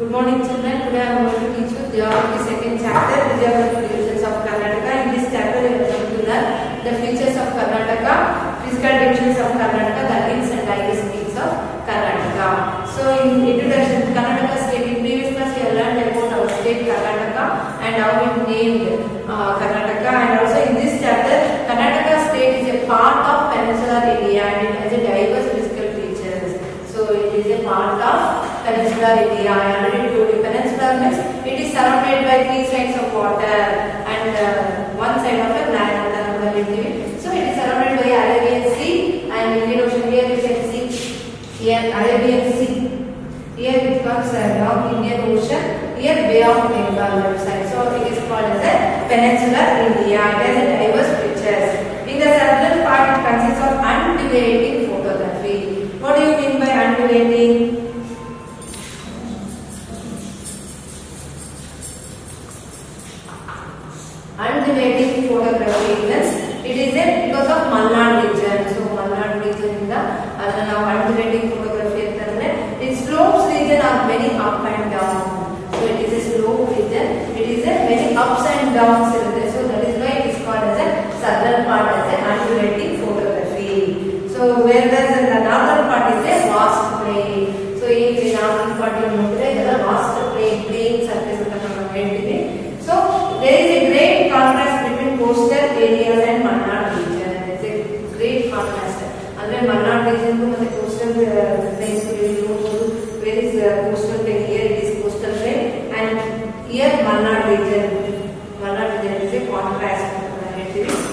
Good morning children. Today I am going to teach you geography second chapter, geographic divisions of Karnataka. In this chapter we are going to learn the features of Karnataka, physical divisions of Karnataka, the hills and diverse peaks of Karnataka. So in introduction to Karnataka state, in previous class we have learned about our state Karnataka and how we named Karnataka, and also in this chapter Karnataka state is a part of peninsular India and it has a diverse physical features. So it is a part of peninsular India. I already told you peninsular means it is surrounded by three sides of water and one side of a land. So it is surrounded by Arabian Sea and Indian Ocean. Here you can see here Arabian Sea. Here it comes along Indian Ocean. Here Bay of Bengal left side. So it is called as a peninsular India. It has a diverse features. In the southern part, it consists of undulating photography. What do you mean by undulating? Undulating photography means it is a because of Malnad region. So Malnad region is now undulating photography. Its slopes region are very up and down. So it is a slope region. It is a very ups and downs. So that is why it is called as a southern part as an undulating photography. So whereas in the northern part is a vast plain. So in the northern part you know there is a vast plain surface. So there is a great contrast between coastal areas and Malnad region. There is a great contrast. Andre Malnad region to coastal place where is coastal plain? Here it is coastal plain and here Malnad region. Malnad region is a contrast.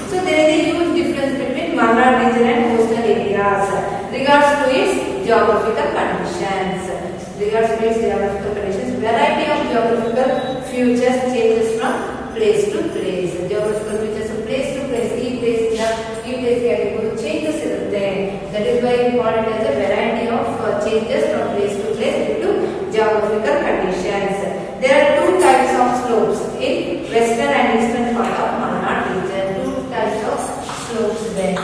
So there is a huge difference between Malnad region and coastal areas regards to its geographical conditions. Regards to its geographical conditions, variety of geographical features changes from place to place. Geographical features of place to place, e place category changes irutte. That is why we call it as a variety of changes from place to place due to geographical conditions. There are two types of slopes in western and eastern part of Malnad region. Two types of slopes there.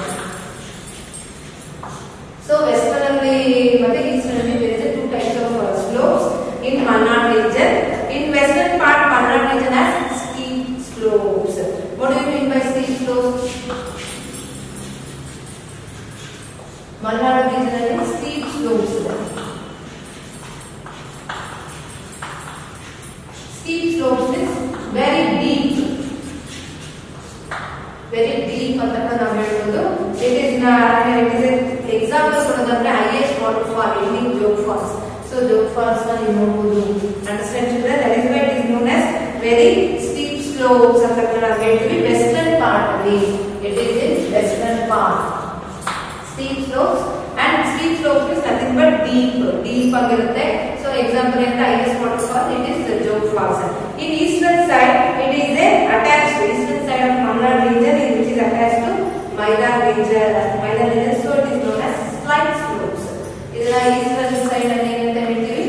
So westernly and easternly there is a two types of slopes in Malnad region. In western part Malnad region has steep slopes. What do you mean by steep slopes? Malnad region has steep slopes. Steep slopes means very deep. Very deep ಅಂತ ನಾವು ಹೇಳ್ಬೋದು. It is an example ಕೊಡೋದಾದ್ರೆ highest waterfall in Jog Falls. So Jog Falls you ನೋಡಬಹುದು. Understand children? That is why it is known as very steep slopes ಅಂತ ನಾವು ಹೇಳ್ತೀವಿ. Western part ಅಲ್ಲಿ it is in western part. Steep slopes and steep slopes is nothing but deep ಆಗಿರುತ್ತೆ. So example in the highest waterfall it is the Jog Falls. In eastern side it is a attached eastern side of Malnad region which is attached to Maidan region. So it is known as slide slopes. ಇದರ eastern side ಅನ್ನು ಏನಂತ ಹೇಳ್ತೀವಿ?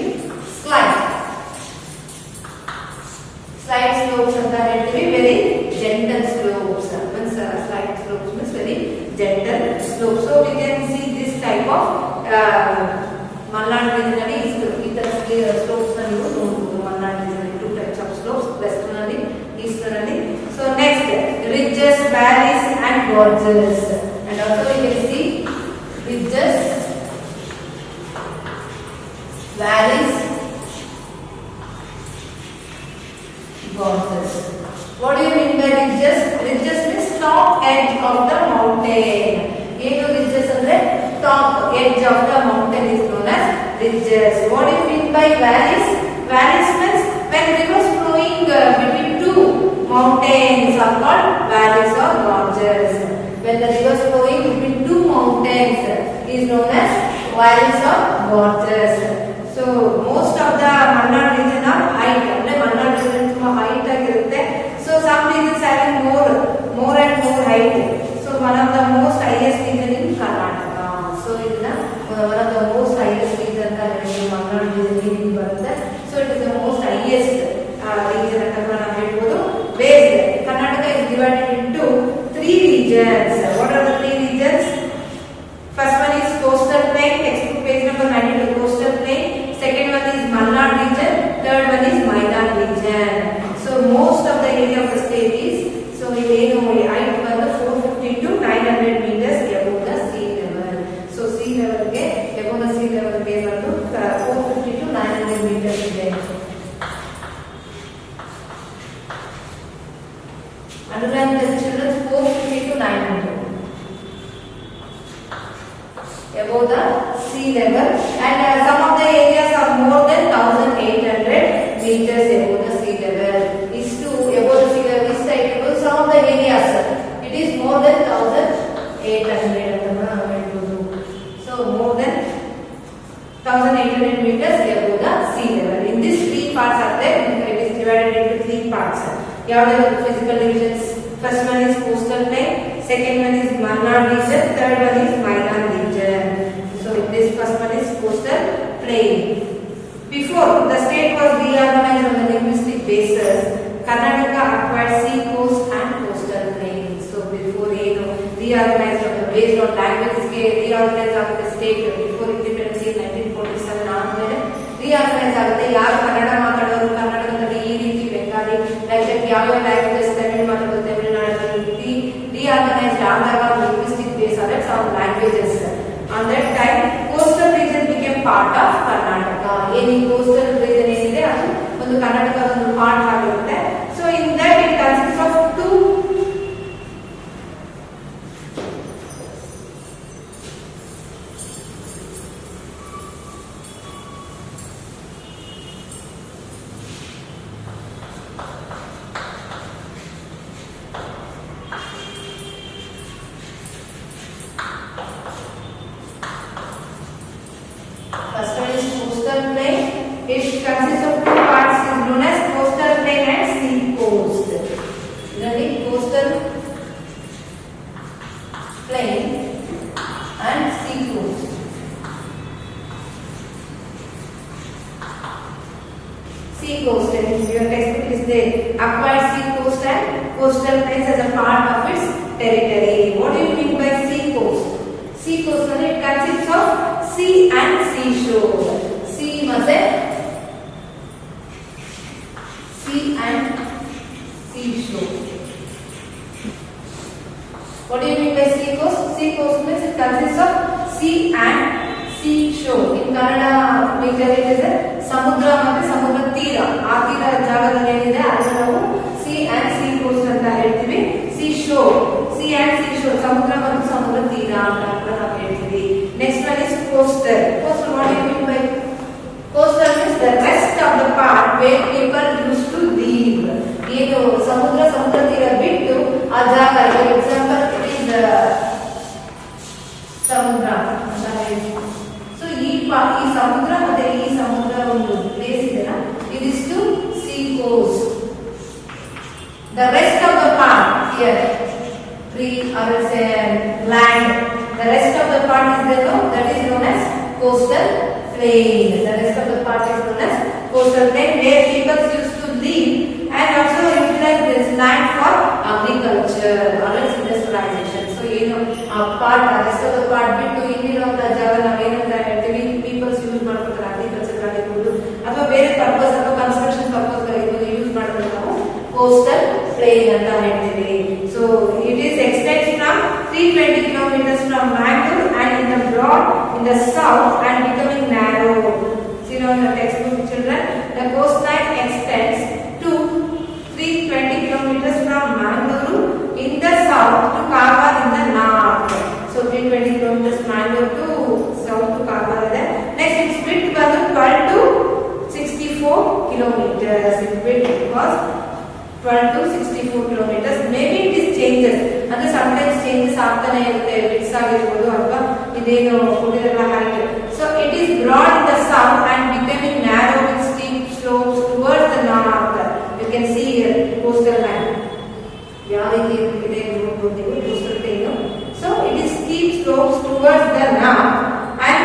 Slide slopes ಅಂತ ಹೇಳ್ತೀವಿ. Very gentle slopes. Means slide slopes means very gentle slopes. So we can see this type of Malnad region ಅಲ್ಲಿ ಈ slopes ನ ನೀವು ನೋಡಬಹುದು. Malnad region two types of slopes, westernly, easternly. So next, ridges, valleys and gorges. And also you can see ridges, valleys, gorges. What do you mean by ridges? Ridges means top edge of the mountain. ಏನು ridges ಅಂದ್ರೆ top edge of the mountain is known as ridges. What do you mean by valleys? Valleys means when rivers flowing between two mountains are called valleys or gorges. When the rivers flowing between two mountains is known as valleys or gorges. So most of the Malnad region are height. ಅಂದ್ರೆ Malnad region ತುಂಬಾ height ಆಗಿರುತ್ತೆ. So some regions having more and more height. So one of the most highest region in Karnataka. So ಇದನ್ನ one of the most highest region ಅಂತ ಹೇಳ್ತೀವಿ Malnad region ಬರುತ್ತೆ. So it is the most highest region ಅಂತ ನಾವು ಹೇಳ್ಬೋದು. Where Karnataka is divided into three regions. What are the three regions? First one is coastal plain. Textbook page number 92, coastal plain. Second one is Malnad region. Third meters ಇದೆ. 110 children, 450 to 900 above the sea level, and some of the areas are more than 1800 meters above the sea level. Is to above the sea level is like some of the areas it is more than 1800 so more than 1800 meters above the sea level. In these three parts are there, it is divided into three parts. You have the physical divisions. First one is coastal plain, second one is Malnad region, third one is Maidan region. So this first one is coastal plain. Before the state was reorganized on the linguistic basis, Karnataka acquired sea coast and coastal plain. So before reorganized based on languages, reorganized after the state before independence in 1947 ಆದ್ಮೇಲೆ reorganize ಆಗುತ್ತೆ. ಯಾರು ಕನ್ನಡ ಮಾತಾಡೋರು ಕರ್ನಾಟಕದಲ್ಲಿ ಈ ರೀತಿ Bengali like ಯಾವ languages Tamil ಮಾತಾಡೋದು ತಮಿಳುನಾಡಲ್ಲಿ reorganized ಆದಾಗ linguistic base on some languages. On that time coastal region became part of Karnataka. Any coastal region ಏನಿದೆ ಅದು ಒಂದು ಕರ್ನಾಟಕದ ಒಂದು ಪಾರ್ಟ್ ಆಗಿರುತ್ತೆ. So in that it consists of two First one is coastal plain. It consists of two parts is known as coastal plain and sea coast. Really coastal plain and sea coast. Sea coast, your textbook is there. Acquired sea coast and coastal plains as a part of its territory. What do you mean by sea coast? Sea coast it consists of sea and seashore. Sea ಮತ್ತೆ sea and seashore. What do you mean by sea coast? Sea coast means it consists of sea and seashore. In Kannada we tell it as ಸಮುದ್ರ ಮತ್ತೆ ಸಮುದ್ರ ತೀರ. ಆ ತೀರ ಜಾಗದಲ್ಲಿ ಏನಿದೆ ಅದನ್ನ ನಾವು sea and sea coast ಅಂತ ಹೇಳ್ತೀವಿ. Seashore, sea and seashore, ಸಮುದ್ರ ಮತ್ತು ಸಮುದ್ರ ತೀರ ಅಂತ ನಾವು ಹೇಳ್ತೀವಿ. Next one is coastal. Coastal, what do you mean by coastal? Means the rest of the part where people used to live. ಏನು ಸಮುದ್ರ ತೀರ ಬಿಟ್ಟು ಆ ಜಾಗ, ಎಕ್ಸಾಂಪಲ್ ಇಟ್ ಇಸ್ ಸಮುದ್ರ ಅಂತ ಹೇಳಿ. ಸೊ ಈ ಸಮುದ್ರ ಮತ್ತೆ ಈ ಸಮುದ್ರ ಒಂದು ಪ್ಲೇಸ್ ಇದೆಲ್ಲ ಇದಿಷ್ಟು sea coast. The rest of the part here, tree or land, the rest of the part is there, no? That is known as coastal plain. The rest of the part is known as coastal plain where people used to live and also utilize this land for agriculture or industrialization. So ಏನು ಆ part rest of the part ಬಿಟ್ಟು ಇಲ್ಲಿರುವಂತ ಜಾಗ ನಾವೇನಂತ ಹೇಳ್ತೀವಿ, people's use ಮಾಡ್ಕೊತಾರೆ agriculture ಆಗಿರ್ಬೋದು ಅಥವಾ ಬೇರೆ ಪರ್ಪಸ್ ಅಥವಾ ಕನ್ಸ್ಟ್ರಕ್ಷನ್ ಪರ್ಪಸ್ ಆಗಿರ್ಬೋದು ಯೂಸ್ ಮಾಡೋದು ನಾವು coastal plain ಅಂತ ಹೇಳ್ತೀವಿ. So it is extends from 320 kilometers from Mangalore and in the broad in the south and becoming narrow. See now in the textbook children, the coastline extends to 320 kilometers from Mangalore in the south to Karwar in the north. So 320 kilometers Mangalore to south to Karwar there. Next its width was 12 to 64 kilometers. Its width was 12 to 64 kilometers. Maybe it is changes ಅಂದ್ರೆ sometimes changes ಆಗ್ತಾನೆ ಇರುತ್ತೆ, widths ಆಗಿರಬಹುದು ಅಥವಾ ಇದೇನು ಕೊಟ್ಟಿರಲ್ಲ height. So it is broad in the south and becoming narrow with steep slopes towards the north. You can see here coastal line ಯಾವ ರೀತಿ ಇದೆ ನೋಡ್ಬೋದು coastal plain. So it is steep slopes towards the north and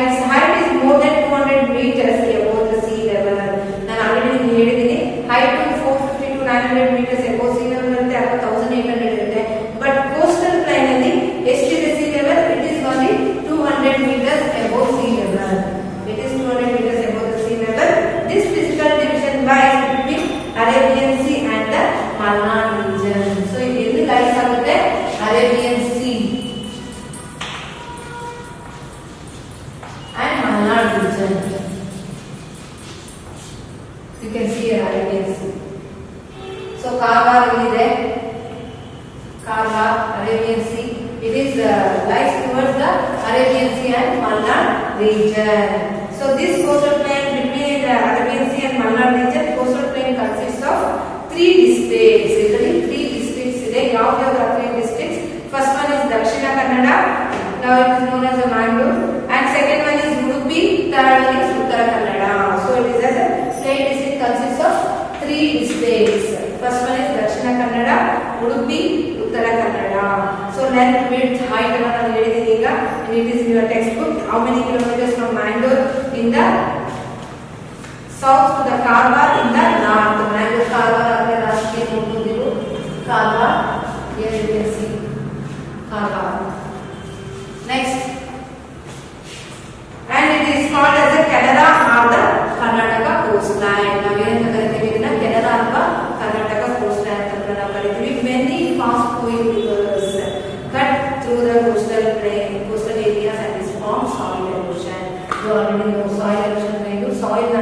its height is more than 200 meters above the sea level. ನಾನು already ಹೇಳಿದ್ದೀನಿ height 450 to 900 meters above sea level ಇರುತ್ತೆ ಅಥವಾ 1800 ಇರುತ್ತೆ. But coastal plain ಅಲ್ಲಿ ಎಷ್ಟಿದೆ sea level? It is only 200 meters above sea level. It is 200 meters You can see here Arabian Sea. So Karwar is there. Karwar, Arabian Sea. It is lies towards the Arabian Sea and Malnad region. So this coastal plain between the Arabian Sea and Malnad region, coastal plain consists of 3 districts. Usually 3 districts ಇದೆ. ಯಾವ 3 districts? First one is Dakshina Kannada. Now it is known as Mangalore. And second one is Udupi. Third one is Uttara Kannada. So it is as a plain district consists of 3 districts. First one is Dakshina Kannada, Udupi, Uttara Kannada. So length, width, height and ಹೇಳಿದೀನಿ ಈಗ. It is in your textbook. How many kilometers from Mangalore in the south to the Karwar in the north. Mangalore Karwar ಆದ್ರೆ ರಾಷ್ಟ್ರೀಯ ನೋಡ್ಬೋದು. Karwar, here you can see Karwar. Next, and it is called as the Canara or the Karnataka coastline. ನಾವು ಏನಂತ ಕರಿತೀವಿ ಇದನ್ನ Canara ಅಥವಾ Karnataka coastline ಅಂತ ನಾವು ಕರಿತೀವಿ. Many fast flowing rivers cut through the coastal plain, coastal areas and is formed soil erosion. You already know soil erosion ಅಂದ್ರೆ soil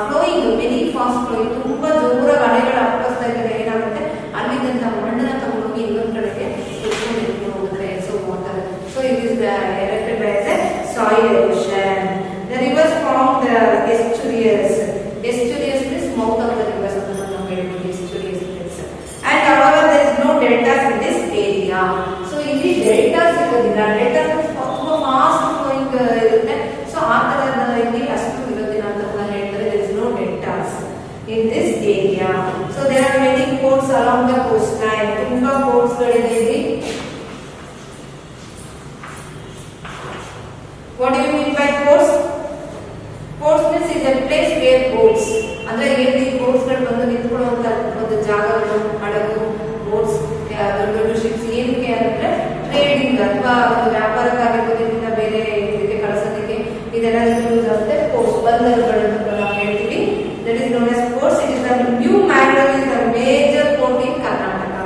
flowing, many fast flowing, ತುಂಬಾ ಜೋರಾಗಿ ಅಲೆಗಳು ಅಪ್ಪಸ್ತಾ ಇದ್ದರೆ ಏನಾಗುತ್ತೆ, ಅಲ್ಲಿಂದ ಮಣ್ಣನ್ನ ತಗೊಂಡೋಗಿ ಇನ್ನೊಂದು ಕಡೆಗೆ ಎತ್ಕೊಂಡು ಹೋಗುತ್ತೆ. So water, so it is erected by the soil erosion. The rivers form the estuaries. Estuaries means mouth of the rivers ಅಂತ ನಾವು ಹೇಳ್ತೀವಿ, estuaries means. And however there is no deltas in this area. So ಇಲ್ಲಿ deltas ಇರೋದಿಲ್ಲ. deltas means ತುಂಬಾ fast flowing ಇರುತ್ತೆ. So ಆ ತರದ ಇಲ್ಲಿ ಅಷ್ಟು ಇರೋದಿಲ್ಲ ಅಂತ ಕೂಡ ಹೇಳ್ತಾರೆ. There is no deltas in this area. So there are many ports along the coastline. ತುಂಬಾ ports ಗಳಿದೆ ಇಲ್ಲಿ. What do you mean by ports? Ports means is a place where boats, ಅಂದ್ರೆ ಎಲ್ಲಿ boats ಗಳು ಬಂದು ನಿಂತ್ಕೊಳ್ಳುವಂತ ಒಂದು ಜಾಗಗಳು, ಹಡಗು, boats, ದೊಡ್ಡ ದೊಡ್ಡ ಶಿಪ್ಸ್ ಏನಕ್ಕೆ ಅಂದ್ರೆ ಟ್ರೇಡಿಂಗ್ ಅಥವಾ ಒಂದು ವ್ಯಾಪಾರಕ್ಕಾಗಿರ್ಬೋದು, ಇದರಿಂದ ಬೇರೆ ಇದಕ್ಕೆ ಕಳಿಸೋದಕ್ಕೆ ಇದೆಲ್ಲ ಯೂಸ್ ಆಗುತ್ತೆ. ports, ಬಂದರುಗಳು ಅಂತ ನಾವು ಹೇಳ್ತೀವಿ. That is known as ports. It is the New Mangalore is the major port in Karnataka.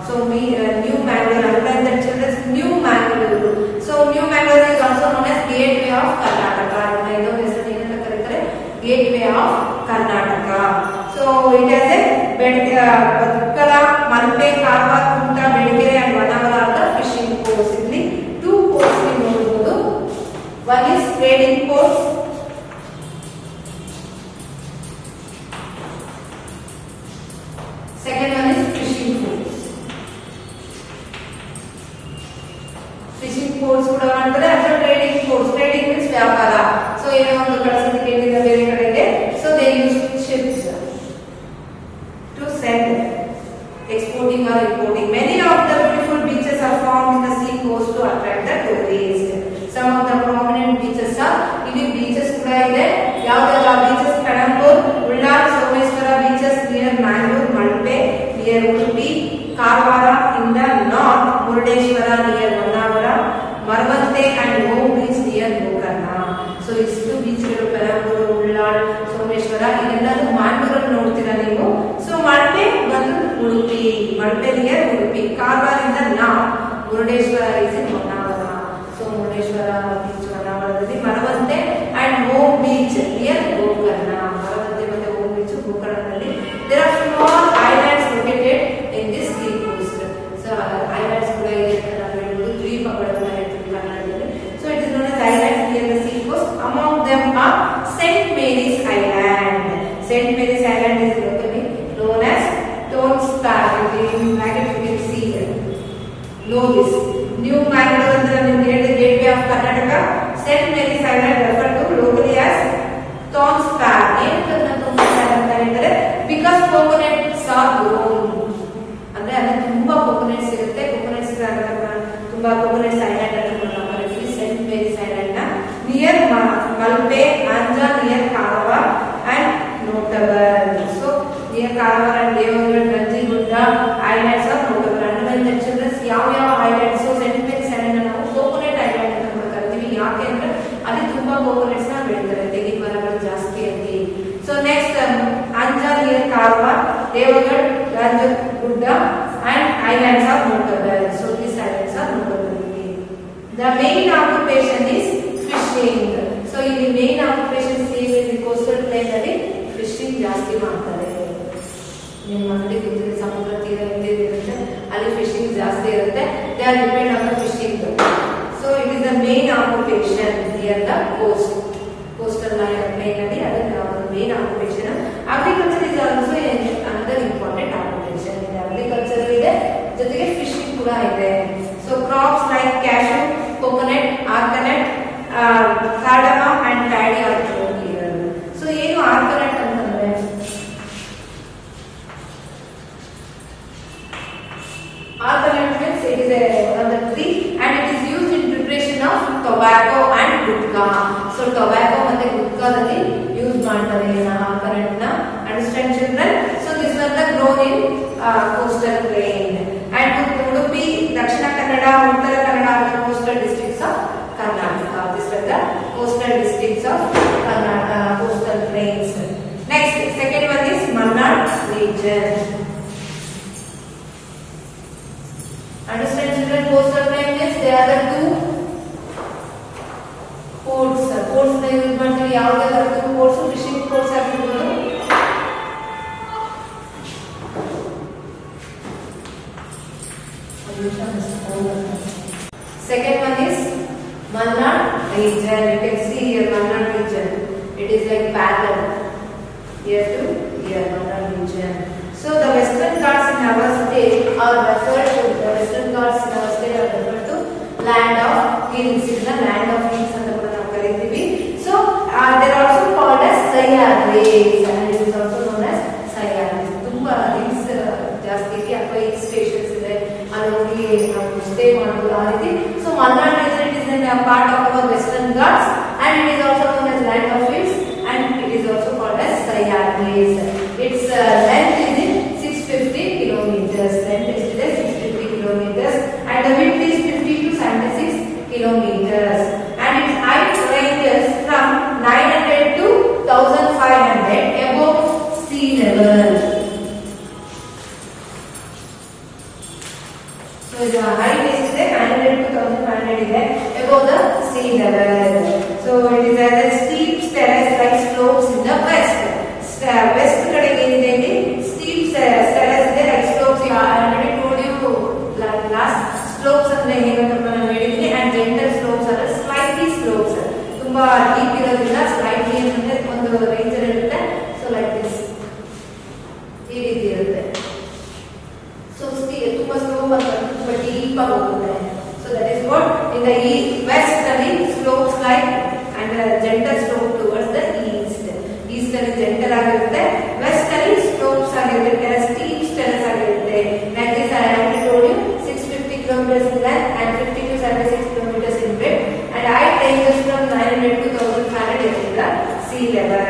So New Mangalore, underline that children, New Mangalore. So New Mangalore is also known as gateway of Karnataka. ಇದರ ಹೆಸರು ಏನಂತ ಕರೀತಾರೆ? Gateway of Karnataka. So it has a Utkala, Malpe, Karwar, Kunta, Bedikere and Vanavara are the fishing ports. ಇಲ್ಲಿ 2 ports we ನೋಡಬಹುದು. One is trading ports. Second one is fishing ports. Fishing ports ಕೂಡ ಮಾಡ್ತಾರೆ ಅಥವಾ trading ports. Trading means ವ್ಯಾಪಾರ. So ಏನೋ ಒಂದು ಕಳಿಸೋದಕ್ಕೆ ಇಲ್ಲಿಂದ ಬೇರೆ ಕಡೆಗೆ. So they use ships to send, exporting or importing. Many of the beautiful beaches are formed in the sea coast to attract the tourists. Some of the prominent beaches are, ಇಲ್ಲಿ beaches ಕೂಡ ಇದೆ. ಯಾವ್ದೆಲ್ಲ beaches? Kadambur, Ullal, Someshwara beaches near Mangalore, Malpe near Udupi, Karwara in the north, Murdeshwara near Vanavara, Marvante and Mo beach near Gokarna. So ಇಷ್ಟು ಬೀಚ್ಗಳು ಪೆರಂಬೂರು, ಉಳ್ಳಾಳ್, ಸೋಮೇಶ್ವರ ಇದೆಲ್ಲರೂ ಮ್ಯಾಂಗ್ಳೂರ್ ನೋಡ್ತೀರಾ ನೀವು. So Malpe ಬಂದು Udupi, Malpe near Udupi, Karwar ಇಂದ north, Murudeshwar is in Honnavar. So Murudeshwar beach ಹೊನ್ನಾವರದಲ್ಲಿ, Maravanthe and ಮೋ beach near Gokarna. Maravanthe ಮತ್ತೆ ಮೋ beach ಗೋಕರ್ಣದಲ್ಲಿ. There are small islands located in this sea coast. So islands ಕೂಡ ಇದೆ ಅಂತ ನಾವು ಹೇಳ್ಬೋದು, ದ್ವೀಪಗಳನ್ನ ಹೇಳ್ತೀವಿ ಕನ್ನಡದಲ್ಲಿ. So it is known as islands near the sea coast. Among them are St. Mary's Island. St. Mary's Island is locally known as Tonstar. In bracket you can see here. Know this. New Mangalore under the gateway of Karnataka. St. Mary's Island referred to locally as Tonstar. Because coconuts are grown. ಅಂದ್ರೆ ಅಲ್ಲಿ ತುಂಬಾ coconuts ಇರುತ್ತೆ. coconuts ತುಂಬಾ coconuts island ಅಂತ ನಾವು ಕರೀತೀವಿ. St. Mary's Island ನ near Malpe, Anja near Karwar and notable. So near Karwar and Devagad, Ranjigunda islands are notable. Underline the children ಯಾವ islands. So St. Mary's Island ನಾವು coconut island ಅಂತ ಕರೀತೀವಿ. ಯಾಕೆ ಅಂದ್ರೆ ಅಲ್ಲಿ ತುಂಬಾ coconuts ನ ಬೆಳೀತಾರೆ, ತೆಂಗಿನ ಮರಗಳು ಜಾಸ್ತಿ ಅಲ್ಲಿ. So next Anja near Karwar, Devagad, Ranjigunda and islands are notable. So these islands are notable. The main occupation is fishing. So in the main occupation same in the coastal plain ಅಲ್ಲಿ fishing ಜಾಸ್ತಿ ನಿಮ್ಮ ಮಕ್ಕಳಿಗೆ ಗೊತ್ತಿದೆ ಸಮುದ್ರ ತೀರ ಇರುತ್ತೆ, ಅಲ್ಲಿ fishing ಜಾಸ್ತಿ ಇರುತ್ತೆ. They are depend on the fishing. So it is the main occupation near the coast. Coastal line ಅಲ್ಲಿ ಅದಕ್ಕೆ main occupation. Agriculture is also another important occupation. Agriculture ಇದೆ, ಜೊತೆಗೆ ಫಿಶಿಂಗ್ ಕೂಡ ಇದೆ. So crops like cashew, coconut, arecanut, cardamom and paddy are grown here. So ಏನು arecanut ಅಂತಂದ್ರೆ Arganate means it is one of the tree and it is used in preparation of tobacco and gutka. So tobacco and gutka dalli use ಮಾಡ್ತಾರೆ arganate na. Understand children? So this one the grown in coastal plain and Udupi, Dakshina Kannada, Uttara Kannada are the coastal districts of Karnataka. These are the coastal districts of Karnataka, coastal plains. Next, second one is Malnad region. Understand children, coastal plain means there are the two ports. Ports na use ಮಾಡ್ತೀವಿ. ಯಾವುದೆಲ್ಲ two ports, fishing ports ಆಗಿರ್ಬೋದು. Second one is Malnad region. You can see here Malnad region. It is like parallel here to here Malnad region. So the Western Ghats in our state are referred to land of hills. It is the land of hills ಅಂತ ಕೂಡ ನಾವು ಕರೀತೀವಿ. So they are also called as Sahyadris and it is also known as Sahyadris. ತುಂಬಾ hills ಜಾಸ್ತಿ ಇದೆ, ಅಥವಾ hill stations ಇದೆ, ಅಲ್ಲಿ ಹೋಗಿ ನಾವು ಸ್ಟೇ ಮಾಡಬಹುದು ಆ ರೀತಿ. So Malnad region it is a part of our Western Ghats and it is also known as land of hills and it is also called as Sahyadris. Its length is 650 kilometers. Length is 650 kilometers and the width is 50 to 76 kilometers and its height ranges from 900 to 1500 above sea level. So the height is 900 to 1500 is above the sea level. So it is a steep terrace-like slopes in the west. West ಕಡೆಗೆ ಏನಿದೆ ಇಲ್ಲಿ steep terrace ಇದೆ, like slopes. I already told you last slopes ಅಂದ್ರೆ ಹೇಗಂತ ನಾನು ಹೇಳಿದ್ದೀನಿ and gentle slopes are slightly slopes. ತುಂಬಾ deep ಇರೋದಿಲ್ಲ, slightly ಅಂದ್ರೆ ಒಂದು ರೇಂಜ್ ಇರುತ್ತೆ. So like this ಈ ರೀತಿ ಇರುತ್ತೆ. So ತುಂಬಾ ಸ್ಲೋಪ್ ಅಂತ ತುಂಬಾ ಡೀಪ್ ಆಗಿ ಹೋಗುತ್ತೆ. So that is what in the west ಅಲ್ಲಿ slopes like and gentle slope towards the east. East ಅಲ್ಲಿ gentle ಆಗಿರುತ್ತೆ, west ಅಲ್ಲಿ slopes ಆಗಿರುತ್ತೆ, steep terrace ಆಗಿರುತ್ತೆ. Like this I already told you 650 kilometers in length and 50 to 76 kilometers in width and height ranges from 900 to 1500 above the sea level.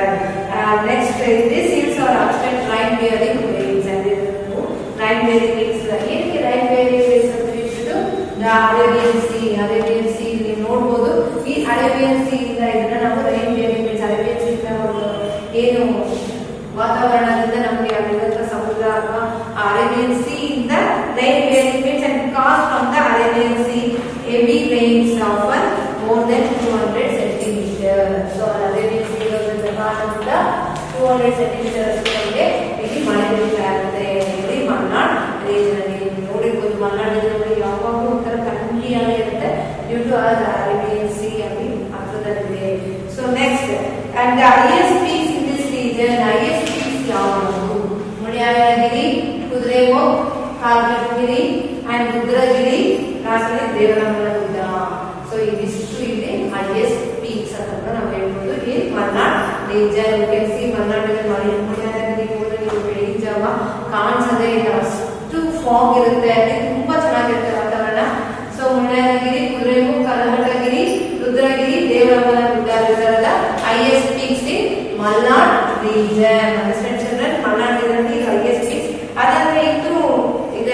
Next these hills are obstruct rain bearing plains and rain bearing plains. ಏನಕ್ಕೆ rain bearing plains ಅಂತ ಹೇಳಿಬಿಟ್ಟು the Arabian Sea ಇಲ್ಲಿ ನೋಡಬಹುದು. ಈ Arabian Sea ಇಂದ ಇದನ್ನ ನಾವು rain bearing plains, Arabian Sea ಏನು ವಾತಾವರಣದಿಂದ ನಮಗೆ ಆಗಿರುವಂತಹ ಸಮುದ್ರ ಅಥವಾ Arabian Sea ಇಂದ rain bearing plains and cause from the Arabian Sea heavy rains often more than 200 centimeters. So Arabian Sea ಇರೋದ್ರಿಂದ ಕಾರಣದಿಂದ 200 centimeters ವರೆಗೆ ಇಲ್ಲಿ ಮಳೆ ಬೀಳ್ತಾ ಇರುತ್ತೆ. ಇಲ್ಲಿ ಮಲ್ನಾಡ್ ರೀಜನ್ ಅಲ್ಲಿ ನೋಡಿರ್ಬೋದು, ಮಲ್ನಾಡ್ ರೀಜನ್ ಯಾವಾಗಲೂ ಒಂಥರ ಥಂಡಿಯಾಗಿರುತ್ತೆ ಡ್ಯೂ ಟು Arabian Sea ಅಲ್ಲಿ ಹತ್ರದಲ್ಲಿದೆ. So next and the highest peaks in this region, highest peaks ಯಾವುದು? ಮುಳಿಯಾಗಿರಿ, ಕುದುರೆಮುಖ್, ಕಾಲ್ಗಟ್ಟಗಿರಿ and ರುದ್ರಗಿರಿ, ಲಾಸ್ಟ್ಲಿ ದೇವರಮಲ ಗುಡ್ಡ. ಸೊ ಇದಿಷ್ಟು ಇಲ್ಲಿ highest peaks ಅಂತ ನಾವು ಹೇಳ್ಬೋದು ಈ Malnad region. You can see Malnad region Mullayanagiri ಹೋದ್ರೆ ನೀವು ಬೆಳಗಿನ ಜಾವ ಕಾಣಿಸೋದೇ ಇಲ್ಲ, ಅಷ್ಟು ಫಾಗ್ ಇರುತ್ತೆ ಅಲ್ಲಿ, ತುಂಬಾ ಚೆನ್ನಾಗಿರುತ್ತೆ ವಾತಾವರಣ. ಸೊ ಮುಳಿಯಾಗಿರಿ, ಕುದುರೆಮುಖ್, ಕಾಲ್ಗಟ್ಟಗಿರಿ, ರುದ್ರಗಿರಿ, ದೇವರಮಲ ಗುಡ್ಡ ಇರೋದ್ರಿಂದ highest peaks in Malnad region. Understand children? Malnad region is highest peaks. Adandre ಇದು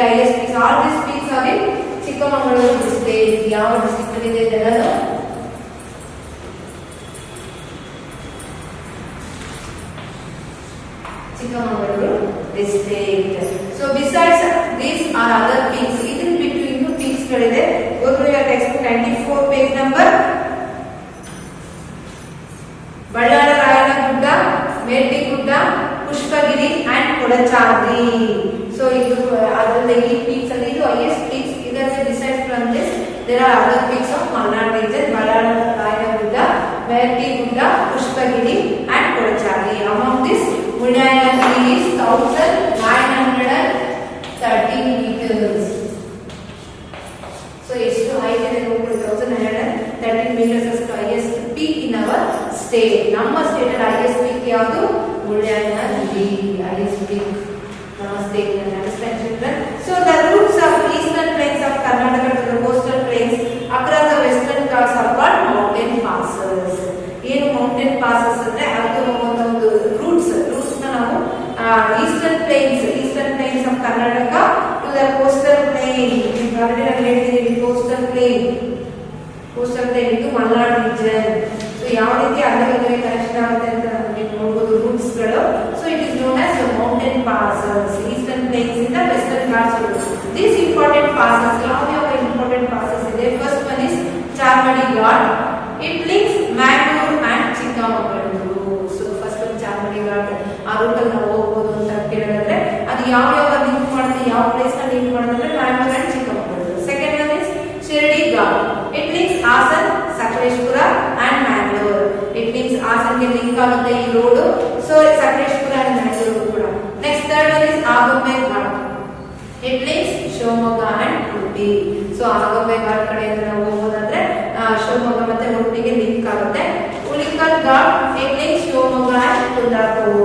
highest peaks. All these peaks are in Chikmagalur district. ಯಾವ district ಅಲ್ಲಿ ಇದೆ ಇದೆಲ್ಲ? Chikmagalur district. So besides these are other peaks. ಇದನ್ ಬಿಟ್ಟು ಇನ್ನೂ peaks ಗಳಿದೆ. Go through your textbook 94 page number. ಬಳ್ಳಾರ ರಾಯನ ಗುಡ್ಡ, ಮೇಟಿ ಗುಡ್ಡ, Pushpagiri and Kodachadri. So ಇದು ಅದರಲ್ಲಿ ಈ peaks ಅಲ್ಲಿ ಇದು highest peaks. ಇದರಲ್ಲಿ besides from this there are other peaks of Malnad region, Valayana Gudda, Verti Gudda, Pushpagiri and Kodachadri. Among this Mullayanagiri is 1913 meters. So ಎಷ್ಟು height ಇದೆ ನೋಡಿ, 1913 meters is the highest peak in our state. ನಮ್ಮ state ಅಲ್ಲಿ highest peak ಯಾವುದು? Mullayanagiri, highest peak. ನಮ್ಮ state ಅಲ್ಲಿ understand children. So the routes of eastern plains of Karnataka to the coastal plains across the western Ghats are called mountain passes. ಏನು mountain passes ಅಂದ್ರೆ ಅದು ಒಂದು routes ನ ನಾವು eastern plains of Karnataka to the coastal plain. already related coastal plain ಇದು Malnad region. So ಯಾವ ರೀತಿ ಅಲ್ಲವೇ ಕನೆಕ್ಷನ್ ಆಗುತ್ತೆ ಅಂತ ನೀವು ನೋಡಬಹುದು ರೂಟ್ಸ್ ಗಳು. So it is known as the mountain passes, eastern plains in the western Ghats. These important passes, ಯಾವ important passes ಇದೆ? First one is Charmadi Ghat. It links Mangalore and Chikmagaluru. So first one Charmadi Ghat, ಆ root ಅಲ್ಲಿ ನಾವು ಹೋಗಬಹುದು ಅಂತ ಕೇಳಿದ್ರೆ ಅದು ಯಾವ ಲಿಂಕ್ ಮಾಡುತ್ತೆ, ಯಾವ ಪ್ಲೇಸ್ ನ ಲಿಂಕ್ ಮಾಡುತ್ತೆ? Mangalore and Chikmagaluru. Second one is Shirdi Ghat. It links Hasan, Sakleshpura and Mangalore. It links Hasan ke link ಆಗುತ್ತೆ ಈ road. So Sakleshpura and Mangalore ಕೂಡ. Next third one is Agumbe Ghat. It links Shivamogga and Udupi. So Agumbe Ghat ಕಡೆಯಿಂದ ನಾವು ಹೋಗೋದಾದ್ರೆ ಶಿವಮೊಗ್ಗ ಮತ್ತೆ ಉಡುಪಿಗೆ link ಆಗುತ್ತೆ. Ulikal Ghat, it links Shivamogga and Kundapur.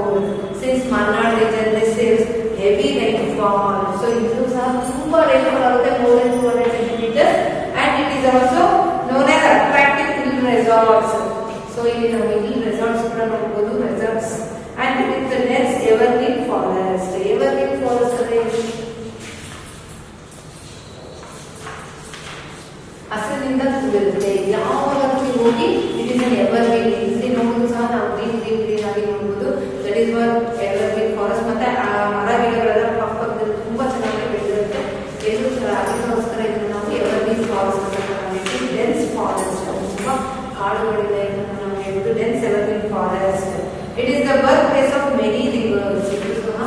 Since Malnad region receives heavy rainfall, so ಇದು ಸಹ ತುಂಬಾ rainfall ಆಗುತ್ತೆ, more than 200 centimeters, and it is also known as attractive hill resorts. So ಇಲ್ಲಿ ನಾವು hill resorts ಕೂಡ ನೋಡಬಹುದು, resorts, and with the dense evergreen forest. Evergreen forest ಅಂದ್ರೆ ಹಸಿರಿನಿಂದ ಕೂಡಿರುತ್ತೆ. ಯಾವಾಗಲೂ ನೀವು ಹೋಗಿ ಇಟ್ ಇಸ್ ಅನ್ ಎವರ್ಗ್ರೀನ್. ಇಲ್ಲಿ ನೋಡೋದು ಸಹ ನಾವು ಗ್ರೀನ್ ಆಗಿ ನೋಡಬಹುದು. That is what evergreen forest. ಮತ್ತೆ ಆ ಮರ ಗಿಡಗಳೆಲ್ಲ ಪಕ್ಕದಲ್ಲಿ ತುಂಬಾ ಚೆನ್ನಾಗಿ ಬೆಳೆದಿರುತ್ತೆ. ಎಲ್ಲೂ ಅದಕ್ಕೋಸ್ಕರ ಇದನ್ನು ನಾವು ಎವರ್ಗ್ರೀನ್ ಫಾರೆಸ್ಟ್ ಅಂತ ಕರೀತೀವಿ. ಡೆನ್ಸ್ ಫಾರೆಸ್ಟ್, ತುಂಬಾ ಕಾಡುಗಳಿದೆ ಇದನ್ನು ನಾವು ಹೇಳುವುದು dense evergreen forest. It is the birth place of many rivers. ಇದು ಸಹ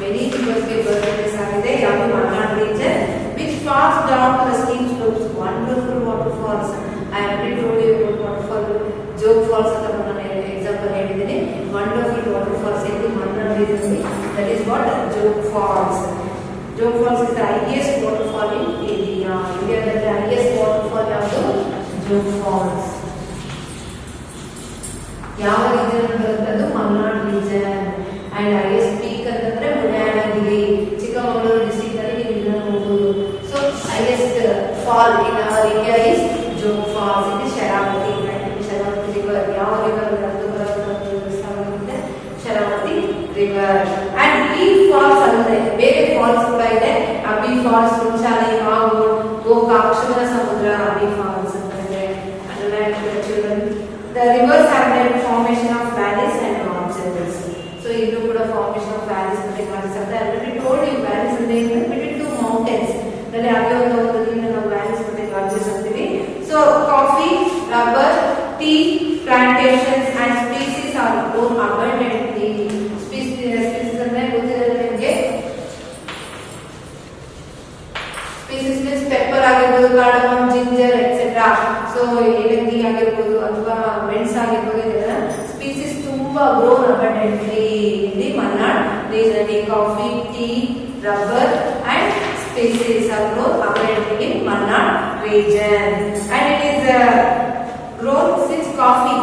ಮೆನಿ ರಿವರ್ಸ್ಗೆ ಬರ್ತ್ ಪ್ಲೇಸ್ ಆಗಿದೆ. ಯಾವುದು? Malnad region, which falls down to the steep slopes. Wonderful waterfalls. I already told you about waterfall. Jog Falls ಅಂತ ನಾನು example ಹೇಳಿದ್ದೀನಿ. Wonderful waterfalls in the Malnad region. That is what Jog Falls. Jog Falls is the highest waterfall in India. India the highest waterfall ಯಾವುದು? Jog Falls. ಯಾವ region ಬರುತ್ತೆ? ಅದು Malnad region. And highest peak ಅಂತಂದ್ರೆ Mullayanagiri, Chikkamagaluru district ಅಲ್ಲಿ ನೀವು ಇದನ್ನ ನೋಡಬಹುದು. So highest fall in our India is Jog Falls. It is Sharavati, right? Sharavati river. ಯಾವ river ಹರಿದು ಬರುತ್ತೆ? Sharavati river. And ಈ falls ಅಲ್ಲದೆ ಬೇರೆ falls ಕೂಡ ಇದೆ. ಅಬ್ಬಿ falls, ಮುಂಚಾಲೆ, ಮಾಗೂರ್, ಗೋಕಾಕ್, ಶಿವನ ಸಮುದ್ರ, ಅಬ್ಬಿ falls ಅಂತಂದ್ರೆ underline the children. The rivers have their formation of valleys and mountains. So ಇದು ಕೂಡ formation of valleys ಮತ್ತೆ mountains ಅಂತ already told you. Valleys ಅಂದ್ರೆ ಏನು? Between two mountains. ಅಲ್ಲಿ ಅದೇ ಒಂದು ನಾವು ವ್ಯಾಲೀಸ್ ಮತ್ತೆ ಗಾರ್ಜಸ್ ಅಂತೀವಿ. So coffee, rubber, tea plantations and species are grown abundantly. Species ಅಂದ್ರೆ ಗೊತ್ತಿದೆ ನಿಮಗೆ. ಸ್ಪೀಸೀಸ್ ಮೀನ್ಸ್ ಪೆಪ್ಪರ್ ಆಗಿರ್ಬೋದು, ಕಾರ್ಡಮಮ್, ಜಿಂಜರ್ ಎಕ್ಸೆಟ್ರಾ. ಸೊ ಏಲಕ್ಕಿ ಆಗಿರ್ಬೋದು ಅಥವಾ ಮೆಣಸು ಆಗಿರ್ಬೋದು, ಇದೆಲ್ಲ ಸ್ಪೀಸೀಸ್ ತುಂಬಾ ಗ್ರೋನ್ ಅಬಂಡೆಂಟ್ಲಿ ಇಲ್ಲಿ Malnad region. Coffee, tea, rubber and species are grown abundantly in Malnad region, and it is grown since coffee.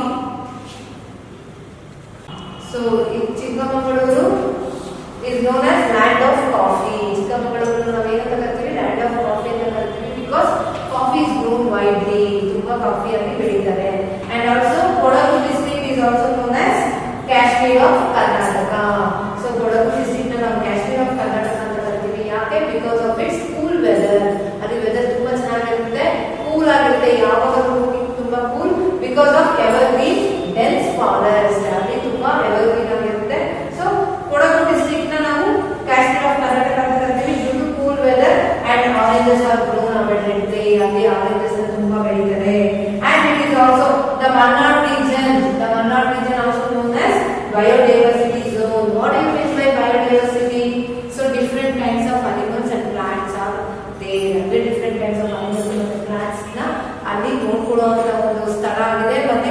So in Chikmagaluru is known as land of coffee. Chikmagaluru ನಾವು ಏನಂತ ಕರೀತೀವಿ? land of coffee ಅಂತ ಕರೀತೀವಿ, because coffee is grown widely. ತುಂಬಾ coffee ಆಗಿ ಬೆಳೀತಾರೆ. And also Kodagu district is also known as Kashmir of Karnataka. So Kodagu district ನ ನಾವು Kashmir of Karnataka ಅಂತ ಕರೀತೀವಿ. ಯಾಕೆ? Because of its cool weather. ಅಲ್ಲಿ ವೆದರ್ ತುಂಬಾ ಚೆನ್ನಾಗಿರುತ್ತೆ, ಕೂಲ್ ಆಗಿರುತ್ತೆ. ಯಾವಾಗಲೂ ತುಂಬಾ cool because of evergreen dense forest. ಅಲ್ಲಿ ತುಂಬಾ ಎವರ್ಗ್ರೀನ್ ಆಗಿರುತ್ತೆ. ಸೊ ಕೊಡಗು ಡಿಸ್ಟ್ರಿಕ್ಟ್ ನ ನಾವು ಕಾಶ್ಮೀರ್ ಆಫ್ ಕರ್ನಾಟಕ ಅಂತ ಕರಿತೀವಿ. Due to cool weather and oranges are grown abundantly. ಅಲ್ಲಿ ಆರೆಂಜಸ್ ತುಂಬಾ ಬೆಳೀತಾರೆ. And it is also the Malnad region. The Malnad region also known as biodiversity zone. What do you mean by ಕೊಡುವಂತ ಒಂದು ಸ್ಥಳ ಆಗಿದೆ. ಮತ್ತೆ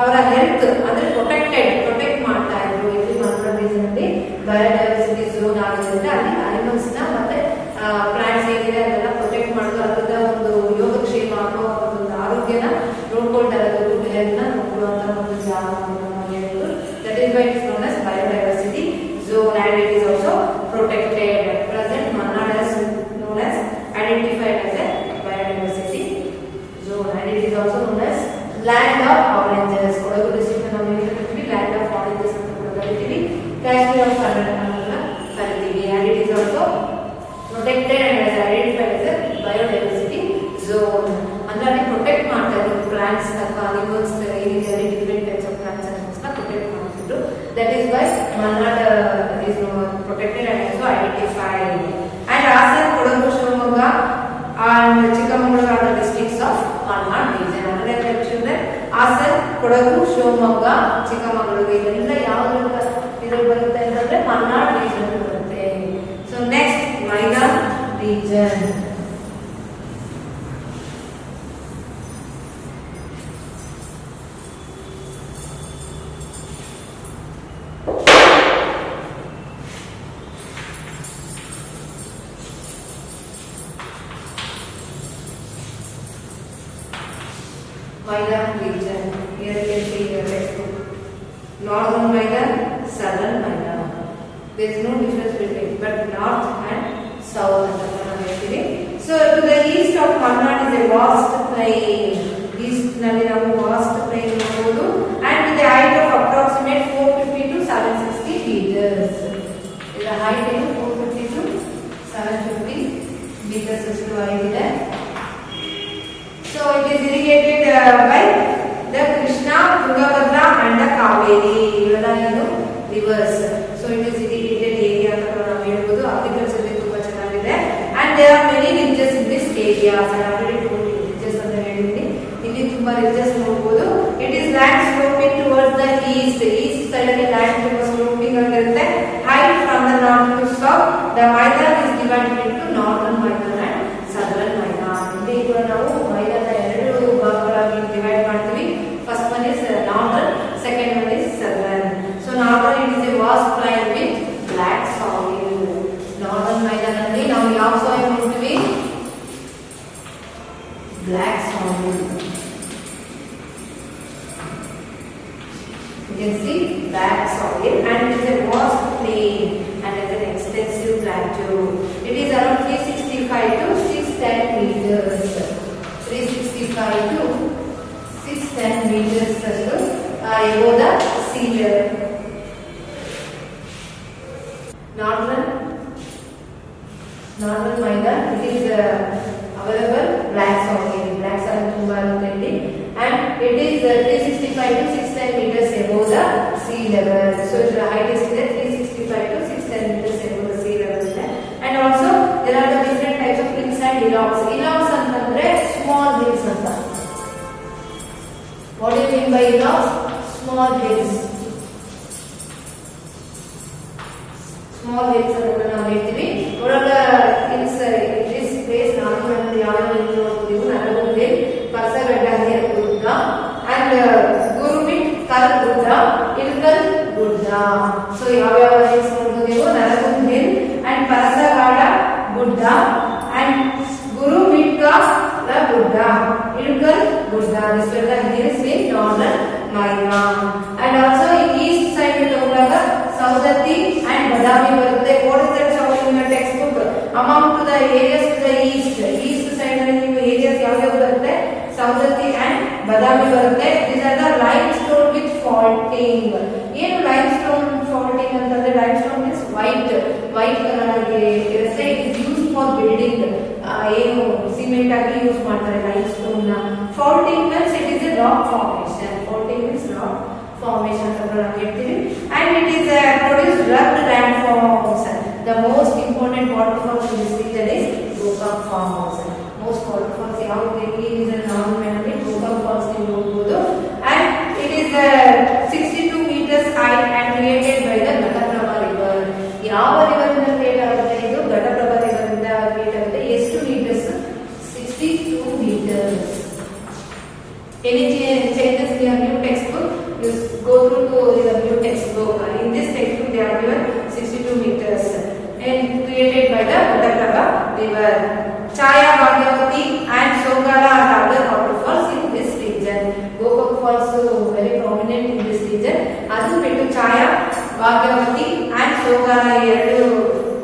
ಅವರ ಹೆಲ್ತ್ ಅಂದ್ರೆ ಪ್ರೊಟೆಕ್ಟ್ ಮಾಡ್ತಾ ಇದ್ರು. ಇಲ್ಲಿ ಮಲ್ನಾಡ್ ರೀಜನ್ ಅಲ್ಲಿ ಬಯೋಡೈವರ್ಸಿಟಿ ಝೋನ್ ಆಗಿದೆ. ಅಲ್ಲಿ ಅನಿಮಲ್ಸ್ ನ ಮತ್ತೆ ಪ್ಲಾಂಟ್ಸ್ ಏನಿದೆ ಅದೆಲ್ಲ ಪ್ರೊಟೆಕ್ಟ್ ಮಾಡೋದು, ಅದರ ಒಂದು ಯೋಗಕ್ಷೇಮ ಅಥವಾ ಒಂದು ಆರೋಗ್ಯನ ನೋಡ್ಕೊಳ್ತಾ ಇರೋದು, ಹೆಲ್ತ್ ನ ನೋಡ್ಕೊಳ್ಳುವಂತ ಒಂದು ಜಾಗ ಅಂತ ಹೇಳಿದ್ರು. That is why it is known as biodiversity zone and it is also protected. Present Malnad is known as identified as a biodiversity zone and it is also known as land of oranges. Kodagu district na name is land of oranges anta kuda kariತೀವಿ. Kashmir of Karnataka kariತೀವಿ and it is also protected and is identified as a biodiversity zone. ಅಂದ್ರೆ ಅಲ್ಲಿ protect ಮಾಡ್ತಾ ಇದ್ರು plants ಅಥವಾ animals ಏನಿದೆ different types of plants animals ನ protect ಮಾಡ್ತಿದ್ರು. That is why Malnad is protected and also identified. And Hasan, Kodagu, Shivamogga and Chikmagalur are the districts of Malnad region. Andre children, Hasan, Kodagu, Shivamogga, Chikmagalur ಇದೆಲ್ಲ ಯಾವುದು ಇದರಲ್ಲಿ ಬರುತ್ತೆ ಅಂತಂದ್ರೆ Malnad region ಬರುತ್ತೆ. So next Maidan region. Maidan region. Here you can see your textbook. Northern Maidan, Southern Maidan. There is no difference between, but north and south. So to the east of Malnad is a vast plain. East nalli navu vast plain nodabodu and with a height of approximate 450 to 760 meters. The height is 450 to 750 meters ಅಷ್ಟು height ಇದೆ. So it is irrigated by the Krishna, Tungabhadra and the Kaveri. ಇವೆಲ್ಲ ಏನು rivers. So it is irrigated area ಅಂತ ನಾವು ಹೇಳ್ಬೋದು. Agriculture ತುಂಬಾ ಚೆನ್ನಾಗಿದೆ. And there are many ridges in this area. I already told you ridges ಅಂತ ಹೇಳಿದ್ದೀನಿ. ಇಲ್ಲಿ ತುಂಬಾ ridges ನೋಡಬಹುದು. It is land sloping towards the east. East side ಅಲ್ಲಿ land ತುಂಬಾ sloping ಆಗಿರುತ್ತೆ. Height from the north to south. The Maidan is divided into northern Maidan and southern Maidan. ಇಲ್ಲಿ ಕೂಡ ನಾವು ಮೈದಾನ ಎರಡು ಭಾಗಗಳಾಗಿ ಡಿವೈಡ್ ಮಾಡ್ತೀವಿ. First one is northern, second one is southern. So northern it is a vast plain with black soil. Northern ಮೈದಾನ ಅಲ್ಲಿ ನಾವು ಯಾವ ಸಾಯಿಲ್ ನೋಡ್ತೀವಿ? Black soil. You can see black soil and it is a vast plain and it is an extensive plateau. It is around 365 to 610 meters. 365 to 610 meters above the sea level. Northern Maidan, it is available black soil. Black soil ತುಂಬಾ ಇರುತ್ತೆ ಇಲ್ಲಿ and it is 365 to 610 meters above the sea level. So the height is 365 to 610 meters above the sea level. And also there are the different types of hills and hillocks. Hillocks ಅಂತಂದ್ರೆ small hills ಅಂತ. What do you mean by hillocks? Small hills. Small hills ಅಂತ ನಾವು ಹೇಳ್ತೀವಿ. ಒಳಗ hills this place ನಾವು ಯಾವ ನೋಡ್ತೀವಿ Nargund hill, ಪರ್ಸಗಡ್ಡ ಗುಡ್ಡ and ಗುರುಮಿಟ್ ಕಲ್ ಗುಡ್ಡ, ಇಲ್ಕಲ್ ಗುಡ್ಡ. ಸೊ ಯಾವ hills ನೋಡ್ಬೋದು ನೀವು? ನರಗುಂದ hill and ಪರಸಗಾಡ ಗುಡ್ಡ and ಗುರುಮಿಟ್ಕಾ ಗುಡ್ಡ, ಇಲ್ಕಲ್ ಗುಡ್ಡ. This is the hills in northern Maidan. And also in east side ತಗೊಂಡಾಗ ಸೌದತ್ತಿ and ಬಾದಾಮಿ ಬರುತ್ತೆ. What is that shown in your textbook? Among to the areas to the east side ಅಲ್ಲಿ ನೀವು areas ಯಾವ್ಯಾವ ಬರುತ್ತೆ? Saundatti and ಬಾದಾಮಿ ಬರುತ್ತೆ. These are the limestone with faulting. ಏನು limestone faulting ಅಂತಂದ್ರೆ limestone is white colour ಆಗಿ ಇರುತ್ತೆ. It is used for building. ಏನು ಸಿಮೆಂಟ್ ಆಗಿ ಯೂಸ್ ಮಾಡ್ತಾರೆ ಲೈಮ್ಸ್ಟೋನ್ ನ. faulting means it is a rock formation. faulting means rock formation ಅಂತ ನಾವು ಹೇಳ್ತೀವಿ. And it is produced rugged landforms. The most important waterfalls in this region is Gokak Falls. Most waterfalls ಯಾವುದು is a non-man-made Gokak Falls ನೀವು ನೋಡಬಹುದು. And it is 62 meters high and created by the Ghataprabha river. ಯಾವ river ಇಂದ create ಆಗುತ್ತೆ? ಇದು Ghataprabha river ಇಂದ create ಆಗುತ್ತೆ. ಎಷ್ಟು meters? 62 meters. Bhagyavati and Sogala ಎರಡು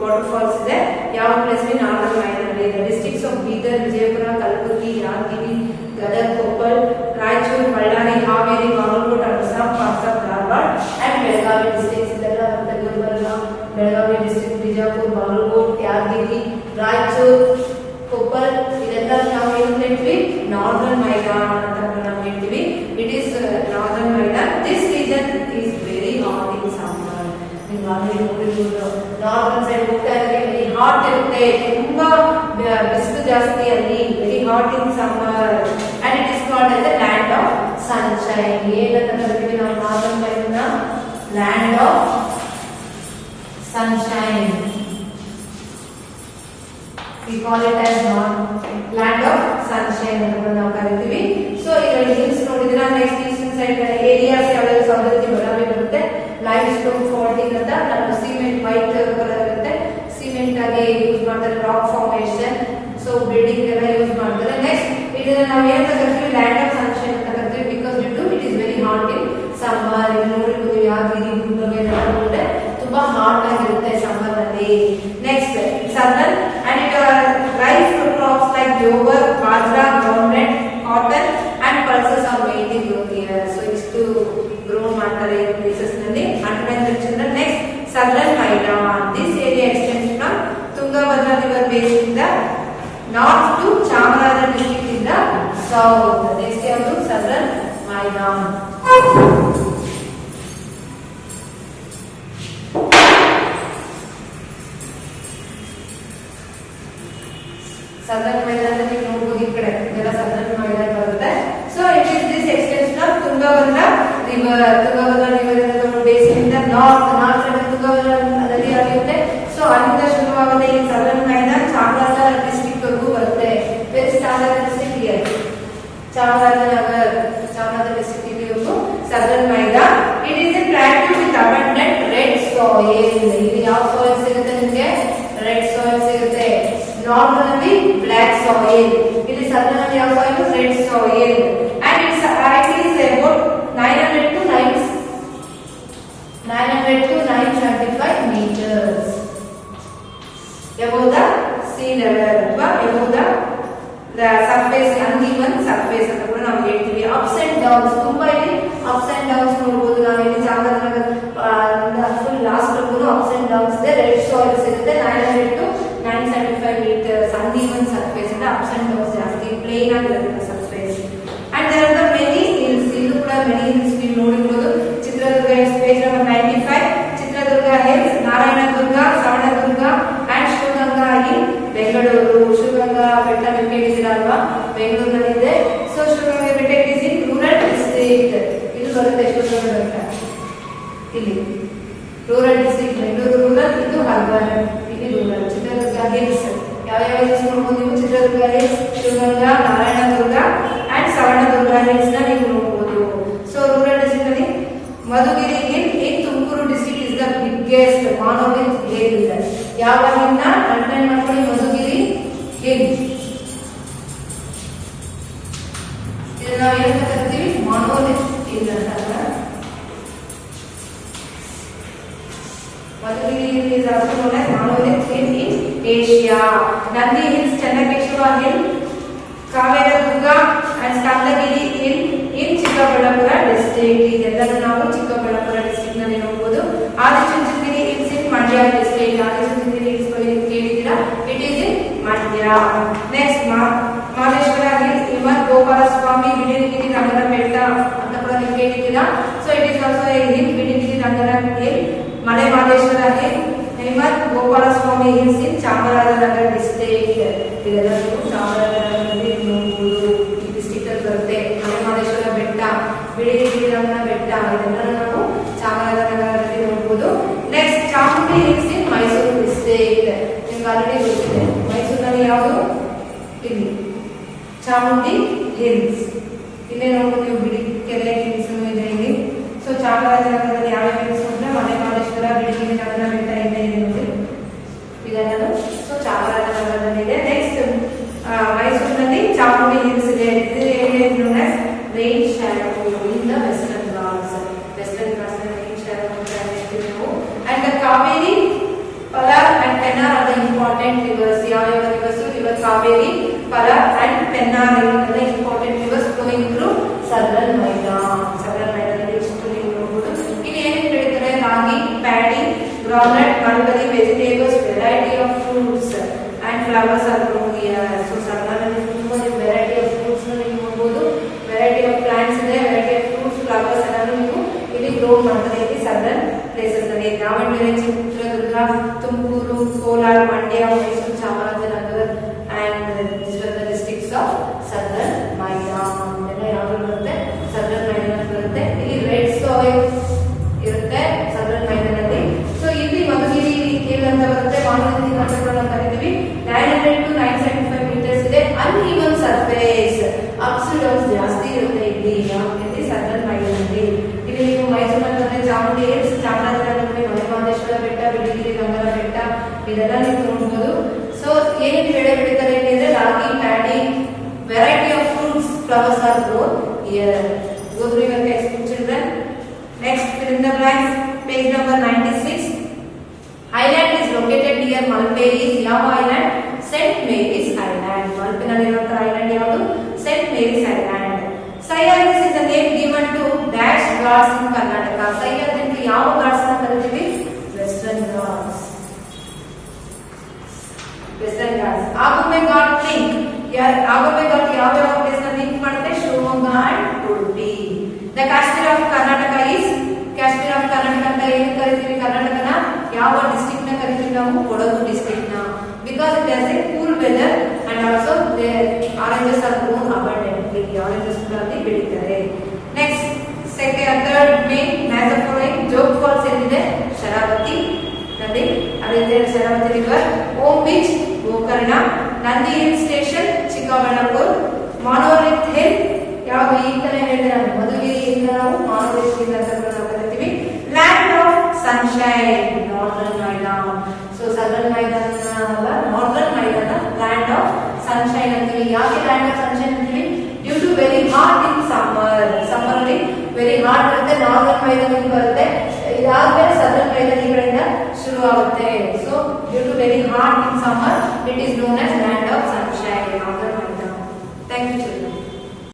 ವಾಟರ್ ಫಾಲ್ಸ್ ಇದೆ. ಯಾವ ಪ್ಲೇಸ್ ನಾರ್ದನ್ ಮೈದಾನದಲ್ಲಿ ಇದೆ. Districts of Bidar, Vijayapura, Kalaburagi, Yadgir, Gadag, Koppal, Raichur, Ballari, Haveri, Bagalkot, Assam, Patna, Dharwad and Belagavi districts ಇದೆಲ್ಲ ಗುಲ್ಬರ್ಗ, ಬೆಳಗಾವಿ ಡಿಸ್ಟ್ರಿಕ್ಟ್, ಬಿಜಾಪುರ, ಬಾಗಲಕೋಟೆ, ಯಾದಗಿರಿ, ರಾಯಚೂರು, ಕೊಪ್ಪಳ ಇದೆಲ್ಲ ನಾವು ಏನು ಹೇಳ್ತೀವಿ ನಾರ್ದನ್ ಮೈದಾನ ಅಂತ ನಾವು ಹೇಳ್ತೀವಿ. ಇಟ್ ಈಸ್ ನಾರ್ದನ್ ಮೈದಾನ. This region is very hot in summer. ನೀವು ಆಲ್ರೆಡಿ ನೋಡಿರ್ಬೋದು, ನಾರ್ದನ್ ಸೈಡ್ ಹೋಗ್ತಾ ಇದ್ರೆ ವೆರಿ ಹಾಟ್ ಇರುತ್ತೆ, ತುಂಬಾ ಬಿಸಿಲು ಜಾಸ್ತಿ ಅಲ್ಲಿ, very hot in summer and it is called as the land of sunshine. ಏನಂತ ಕರಿತೀವಿ ನಾವು ನಾರ್ದನ್ ಮೈದಾನ? Land of sunshine. We call it as land of sunshine ಅಂತ ನಾವು ಕರಿತೀವಿ. ಸೊ ಇದರಲ್ಲಿ ಹಿಲ್ಸ್ ನೋಡಿದ್ರೆ ನೆಕ್ಸ್ಟ್ ಈಸ್ಟರ್ನ್ ಸೈಡ್ ಏರಿಯಾಸ್ ಯಾವ್ಯಾವ ಸೌದತ್ತಿ ಬರಾಬಿ ಬರುತ್ತೆ. ಲೈಮ್ ಸ್ಟೋನ್ ಫಾಲ್ಟಿಂಗ್ ಅಂತ ನಾವು ಸಿಮೆಂಟ್ ವೈಟ್ ಕಲರ್ ಇರುತ್ತೆ, ಸಿಮೆಂಟ್ ಆಗಿ ಯೂಸ್ ಮಾಡ್ತಾರೆ, ರಾಕ್ ಫಾರ್ಮೇಶನ್, ಸೊ ಬಿಲ್ಡಿಂಗ್ ಎಲ್ಲ ಯೂಸ್ ಮಾಡ್ತಾರೆ. ನೆಕ್ಸ್ಟ್ ಇದನ್ನ ನಾವು ಏನಂತ ಕರಿತೀವಿ? ಲ್ಯಾಂಡ್ ಆಫ್ ಸನ್ಶೈನ್ ಅಂತ ಕರಿತೀವಿ. Because it is very hot in summer. ಇದು ನೋಡಿರ್ಬೋದು ಯಾದಗಿರಿ, ಗುಲ್ಬರ್ಗ ಎಲ್ಲ ನೋಡಿದ್ರೆ ತುಂಬಾ ಹಾಟ್ ಆಗಿರುತ್ತೆ ಸಮ್ಮರ್ ನಲ್ಲಿ. Next southern and it rice crops like jowar, bajra, groundnut, cotton and pulses are mainly grown here. So it's to grow ಮಾಡ್ತಾರೆ ಈ places ನಲ್ಲಿ. Children. Next southern Maidan. This area extends from Tungabhadra river basin in the north to Chamarajanagar district in the south. Next ಯಾವುದು? southern Maidan. Southern ಮೈದಾನ ನೀವು ನೋಡಬಹುದು, ಈ ಕಡೆ ಇದೆಲ್ಲ ಸದರ್ನ್ ಮೈದಾನ ಬರುತ್ತೆ. So it is this extension of Tungabhadra river. Tungabhadra river in basin ಇಂದ north side Tungabhadra ನದಿ ಹರಿಯುತ್ತೆ. ಸೊ ಅಲ್ಲಿಂದ ಶುರುವಾಗುತ್ತೆ ಈ ಸದರ್ನ್ ಮೈದಾನ ಚಾಮರಾಜನಗರ ಡಿಸ್ಟ್ರಿಕ್ಟ್ ವರೆಗೂ ಬರುತ್ತೆ. ವೆಸ್ಟ್ ಚಾಮರಾಜನಗರ ಡಿಸ್ಟ್ರಿಕ್ಟ್ ಇದೆ, ಚಾಮರಾಜನಗರ ಡಿಸ್ಟ್ರಿಕ್ಟ್ ಇದೆಯೋ ಸದರ್ನ್ ಮೈದಾನ. It is A plateau with abundant red soil. ಇಲ್ಲಿ ಯಾವ ಸಾಯಿಲ್ ಸಿಗುತ್ತೆ ನಿಮಗೆ? ರೆಡ್ ಸಾಯಿಲ್ ಸಿಗುತ್ತೆ. ನಾರ್ದನ್ ಅಲ್ಲಿ ಬ್ಲಾಕ್ ಸಾಯಿಲ್, ಇಲ್ಲಿ ಸದರ್ನ್ ಅಲ್ಲಿ ಯಾವ soil? Red soil. And it's height is about 900 to 975 meters above the sea level ಅಥವಾ above the surface, uneven surface ಅಂತ ಕೂಡ ನಾವು ಹೇಳ್ತೀವಿ. ಅಪ್ಸ್ ಅಂಡ್ ಡೌನ್ಸ್, ತುಂಬಾ ಇಲ್ಲಿ ಅಪ್ಸ್ ಅಂಡ್ ಡೌನ್ಸ್ ನೋಡಬಹುದು. ನಾವು ಇಲ್ಲಿ ಚಾಮರಾಜನಗರ ಫುಲ್ ಲಾಸ್ಟ್ ವರೆಗೂ ಅಪ್ಸ್ ಅಂಡ್ ಡೌನ್ಸ್ ಇದೆ. ರೆಡ್ ಸಾಯಿಲ್ ಸಿಗುತ್ತೆ 900 to 975 meters. uneven surface and ups and downs ಜಾಸ್ತಿ, ಪ್ಲೇನ್ ಆಗಿರುತ್ತೆ surface. And there are the many hills. ಇದು ಕೂಡ ಮೆನಿ ಹಿಲ್ಸ್ ನೀವು ನೋಡಬಹುದು. Chitradurga is page number 95. Chitradurga hills, Narayanadurga, Savanadurga and Shivaganga in Bengaluru. Shivaganga ಬೆಟ್ಟ ನೀವು ಕೇಳಿದಿರಲ್ವಾ? ಬೆಂಗಳೂರಿನಲ್ಲಿ ಇದೆ. ಸೊ ಶಿವಗಂಗಾ ಬೆಟ್ಟ ಇಸ್ ಇನ್ ರೂರಲ್ ಡಿಸ್ಟ್ರಿಕ್ಟ್. ಇದು ಬರುತ್ತೆ ಶಿವಗಂಗಾ ಬೆಟ್ಟ, ಇಲ್ಲಿ ರೂರಲ್ ಡಿಸ್ಟ್ರಿಕ್ಟ್. ಬೆಂಗಳೂರು ರೂರಲ್, ಇದು ಅರ್ಬನ್, ಇಲ್ಲಿ ರೂರಲ್. ಚಿತ್ರದುರ್ಗ ಹಿಲ್ಸ್ ಯಾವ ಹಿಲ್ಸ್ ನೋಡಬಹುದು ನೀವು? Chitradurga hills, Shivaganga, Narayanadurga and Savanadurga hills ನ ನೀವು ನೋಡಬಹುದು. ಸೊ ರೂರಲ್ ಡಿಸ್ಟ್ರಿಕ್ಟ್ ಅಲ್ಲಿ Madhugiri hill in Tumakuru district is the biggest monolith hill. ಯಾವ ಹಿಲ್ ನ ಅಂಡರ್ಲೈನ್ ಮಾಡ್ಕೊಳ್ಳಿ? ಮಧುಗಿರಿ ಹಿಲ್. ಇದನ್ನ ನಾವು ಏನಂತ ಕರಿತೀವಿ? ಮಾನೋಲಿಥ್ ಹಿಲ್ ಅಂತ. Madhugiri hill is also known as monolith hill in Asia. Nandi hills, Channakeshava hill, Kavedurga and Skandagiri hill in Chikkaballapura district. ಇದೆಲ್ಲನೂ ನಾವು ಚಿಕ್ಕಬಳ್ಳಾಪುರ ಡಿಸ್ಟ್ರಿಕ್ಟ್ ನಲ್ಲಿ ನೋಡಬಹುದು. Adichunchanagiri hills in Mandya district. Adichunchanagiri hills ಬಗ್ಗೆ ಕೇಳಿದ್ದೀರಾ? It is in Mandya. Next Madeshwara hill, Himavad Gopalaswamy, Biligiri Rangana ಬೆಟ್ಟ ಅಂತ ಕೂಡ ನೀವು ಕೇಳಿದ್ದೀರಾ? So it is also a hill, Biligiri Rangana hill. Male Madeshwara hill, Himavad Gopalaswamy hills in Chamarajanagar district. ಇದೆಲ್ಲ ನೀವು ಚಾಮರಾಜನಗರದಲ್ಲಿ ನೋಡಬಹುದು, ಈ ಡಿಸ್ಟ್ರಿಕ್ಟ್ ಅಲ್ಲಿ ಬರುತ್ತೆ. ಮಲೆ ಮಾದೇಶ್ವರ ಬೆಟ್ಟ, ಬಿಳಿಗಿರಿ ರಂಗನ ಬೆಟ್ಟ ಇದೆಲ್ಲ ನಾವು ಚಾಮರಾಜನಗರದಲ್ಲಿ ನೋಡಬಹುದು. ನೆಕ್ಸ್ಟ್ ಚಾಮುಂಡಿ ಹಿಲ್ಸ್ ಇನ್ ಮೈಸೂರು ಡಿಸ್ಟ್ರಿಕ್ಟ್. ನಿಮ್ಗೆ ಆಲ್ರೆಡಿ ಗೊತ್ತಿದೆ ಮೈಸೂರಿನಲ್ಲಿ ಯಾವುದು? ಇಲ್ಲಿ ಚಾಮುಂಡಿ ಹಿಲ್ಸ್. ಇಲ್ಲೇ ನೋಡಬಹುದು ನೀವು, ಬಿಳಿಕೆರೆ ಹಿಲ್ಸ್ ಇದೆ ಇಲ್ಲಿ. ಸೊ ಚಾಮರಾಜನಗರದಲ್ಲಿ ಯಾವ ಹಿಲ್ಸ್ ಅಂದ್ರೆ ಮಲೆ ಮಾದೇಶ್ವರ, ಬಿಳಿಗಿರಿ ರಂಗನ ಬೆಟ್ಟ ಇದೆ ನೋಡಿ ಇದೆಲ್ಲ. ಸೊ ಚಾಮರಾಜನಗರದಲ್ಲಿ ಇದೆ. ನೆಕ್ಸ್ಟ್ ಮೈಸೂರಿನಲ್ಲಿ ಚಾಮುಂಡಿ ಹಿಲ್ಸ್ ಇದೆ. Rain shadow in the western ghats. Western ghats rain shadow ಅಂತ ಹೇಳ್ತೀವಿ ನಾವು. Important rivers. ಯಾವ rivers? River Kaveri, Palar and Pennar ಇವೆಲ್ಲ important rivers flowing through southern Maidan. Southern ಮೈದಾನದಲ್ಲಿ ಇಷ್ಟು ನೀವು ನೋಡಬಹುದು. ಇಲ್ಲಿ ಏನೇನು ಬೆಳೀತಾರೆ? Ragi, paddy, groundnut, mulberry, vegetables, variety of fruits and flowers are grown here. So southern ತುಂಬಾ ವೆರೈಟಿ ಆಫ್ ಫ್ರೂಟ್ಸ್ ನೀವು ನೋಡಬಹುದು. ವೆರೈಟಿ ಆಫ್ ಪ್ಲಾಂಟ್ಸ್ ಇದೆ, ವೆರೈಟಿ ಆಫ್ ಫ್ರೂಟ್ಸ್, ಫ್ಲವರ್ಸ್ ಅನ್ನು ನೀವು ಇಲ್ಲಿ ಗ್ರೋ ಮಾಡ್ತಾರೆ ಇಲ್ಲಿ ಸದರ್ನ್ ಪ್ಲೇಸಸ್ ಅಲ್ಲಿ. Davanagere, Chitradurga, Tumakuru, Kolar, Mandya, Mysuru, Chamarajanagar and this are the districts of southern Maidan. ಎಲ್ಲ ಯಾವ್ದು ಬರುತ್ತೆ? ಸದರ್ನ್ ಮೈದಾನ ಬರುತ್ತೆ. ಇಲ್ಲಿ ರೆಡ್ ಸಾಯಿಲ್ ಇರುತ್ತೆ ಸದರ್ನ್ ಮೈದಾನದಲ್ಲಿ. ಸೊ ಇಲ್ಲಿ ಮಧುಗಿರಿ ಹಿಲ್ ಅಂತ ಬರುತ್ತೆ, ಮಾನವತಿ ಅಂತ ಕರಿತೀವಿ. 900 to 975 ಮೀಟರ್ಸ್ ಇದೆ. ಅನ್ಈವನ್ ಸರ್ಫೇಸ್, ಅಪ್ಸ್ ಡೌನ್ಸ್ ಜಾಸ್ತಿ ಇರುತ್ತೆ ಇಲ್ಲಿ ಸದರ್ನ್ ಮೈದಾನದಲ್ಲಿ. ಇಲ್ಲಿ ನೀವು ಮೈಸೂರಲ್ಲಿ ಬಂದ್ರೆ ಚಾಮುಂಡಿ ಹಿಲ್ಸ್, ಚಾಮರಾಜನಗರದಲ್ಲಿ ಮಲೆಮಹದೇಶ್ವರ ಬೆಟ್ಟ, ಬಿಳಿಗಿರಿ ರಂಗನ ಬೆಟ್ಟ ಇದೆಲ್ಲ ನೀವು ನೋಡಬಹುದು. ಸೊ ಏನೇನು ಬೆಳೆ ಬೆಳೀತಾರೆ ಅಂದ್ರೆ ragi, paddy, variety of fruits, flowers are grown here. Go through your textbook, children. Next, fill in the blanks. Page number 96. Island is located near Malpe is ಯಾವ island? St. Mary's Island. ಮಲ್ಪೆನಲ್ಲಿರುವಂತಹ island ಯಾವುದು? St. Mary's Island. Sahyadris is the name given to dash ghats in Karnataka. Sahyadri ಯಾವ ghats ಅಂತ ಕರಿತೀವಿ? Western ghats. Western ghats. Agumbe ghat link Agumbe ghat ಯಾವ place ನ link ಮಾಡುತ್ತೆ? Shivamogga and Udupi. The Kashmir of Karnataka is Kashmir of Karnataka ಅಂತ ಏನು ಕರಿತೀವಿ? ಕರ್ನಾಟಕನ ಯಾವ ಡಿಸ್ಟ್ರಿಕ್ಟ್ ನ ಕರಿತೀವಿ ನಾವು? ಕೊಡಗು ಡಿಸ್ಟ್ರಿಕ್ಟ್ ನ. Because it has a cool weather and also oranges are grown abundantly. Oranges ಕೂಡ ಅಲ್ಲಿ ಬೆಳೀತಾರೆ. Next third main match of following. Jog falls ಎಲ್ಲಿದೆ? ಶರಾವತಿ ನದಿ ಅಲ್ಲಿದೆ Sharavati river. Om beach Gokarna. Nandi hill station Chikkaballapur. Monolith hill ಯಾವ ಈ ತರ ಹೇಳಿದ್ರೆ ಮಧುಗಿರಿ ಇಂದ ನಾವು ಮಾನೋಲಿಥ್ ಹಿಲ್ ಅಂತ ಕರಿತೀವಿ. Land of sunshine northern Maidan. So southern Maidan ಅಲ್ಲ, northern Maidan land of sunshine ಅಂತೀವಿ. ಯಾಕೆ ಲ್ಯಾಂಡ್ ಆಫ್ ಸನ್ಶೈನ್ ಅಂತೀವಿ? Due to very hot in summer. Summer ಅಲ್ಲಿ ವೆರಿ ಹಾಟ್ ಇರುತ್ತೆ, ನಾರ್ದರ್ನ್ ಮೈದಾನ ಬರುತ್ತೆ. ಇದಾದ್ಮೇಲೆ ಸದರ್ನ್ ಮೈದಾನ ಈ ಕಡೆಯಿಂದ ಶುರು ಆಗುತ್ತೆ. So due to very hot in summer it is known as land of sunshine, northern Maidan. Thank you children.